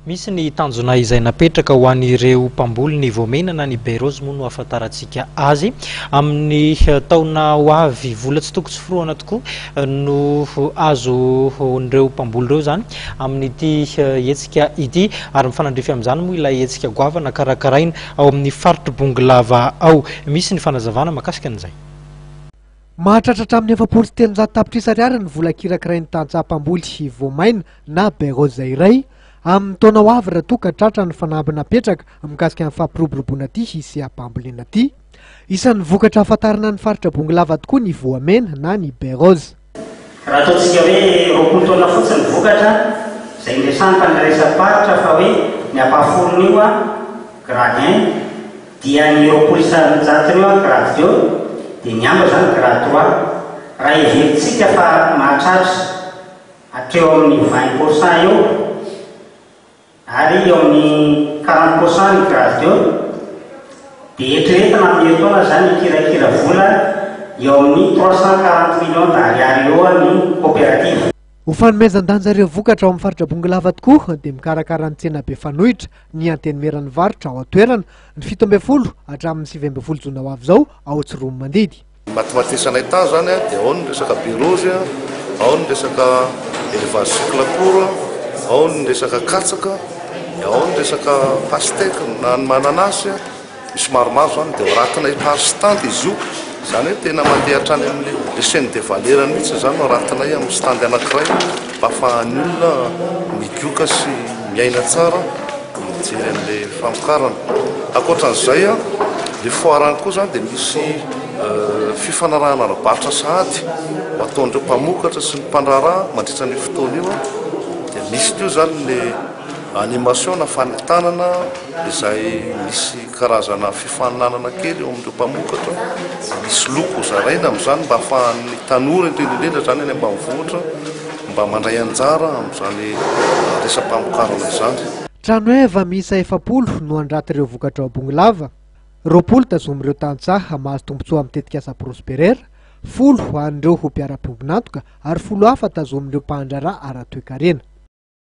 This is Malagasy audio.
Misy ny tanjona izay napetraka ho an'ireo mpamboly ny voamena na ny berose moa no ahafantarantsika azy amin'ny taona ho avy volatsy toko tsy firoana tokoa no azo nireo mpamboly ireo zany amin'ity hetsika ity ary mifanandrify amin'izany moa ilay hetsika goavana karakaraina ao amin'ny faritry Bongolava ao. Misy ny fanazavana mahakasika an'izay. Mahatratra amin'ny 700 tapitrisa ariary ny vola kirakirain'ny tantsaha-mpamboly voamaina na berose iray. Amin'ny taona ho avy raha toa ka tratra ny fanampy napetraka mikasika ny fampiroboroboana ity sy ampambolena ity. Isan'ny vokatra ahafantarana ny faritra Bongolava tokoa ny voamena na ny berose. Raha ataontsika hoe 20 taona fotsiny vokatra izay indesan'ny mpandraisa-paritra fa hoe ny ampahafolony io grade 1 dia ny 20 isan-jatony io grade 2 dia ny amba zany grade 3. Raha everitsika fa mahatratra hatreo amin'ny 20% eo ary eo amin'ny 40% ny grade 2 dia eritreretina amin'ny taona zany kirakira vola eo amin'ny 340 millions d'ariary eo ny coopérative. Ho fanomezan-danja ireo vokatra ao amin'ny faritra Bongolava tokoa dia mikarakara ny tsena be fanohitra ny antenimiran'ny varotra ao an-toerana ny 17 hatramin'ny 19 jona ho avy izao ao Tsiromo Mandidy. Matematisana tany zany dia ao ny resaka berose, ao ny resaka élevage cyclacourt, ao ny resaka katsaka, ao ny resaka pastèque na ny mananasy, misy maromaro zany dia ratina stand izy io. Zany hoe tena mandeha hatrany amin'ny chaîne de valeur mihitsy zany no ratina amin'ny stand anankiray mba ahafahan'ny olona migioka sy miaina tsara mijery an'ilay famokarana. Ankoatran'izay le foirany koa zany dia misy fifanarahana ara-barotra sahady ho ataon'ireo mpamokatra sy ny mpandraraha mandritra ny fotoana io dia misy teo zany le animation na fanentanana izay misy karazana fifaninanana kely eo amin'ireo mpamokatra, misy loko zaraina amin'izany mba ahafahan'ny tanora indrindra zany eny ambanivohitra mba mandray anjara amin'izany resam-pamokarana izany. Tranoeva miisa 7 no andraty ireo vokatra ao Bongolava. 20 tazomin'ireo tantsaha mahazo tombotsoa amin'ny tetikasa prosperera, 10 ho an'ireo ho mpiara-piombinatoka ary 10 hafa tazomin'ireo mpandraraha ara-toekarena.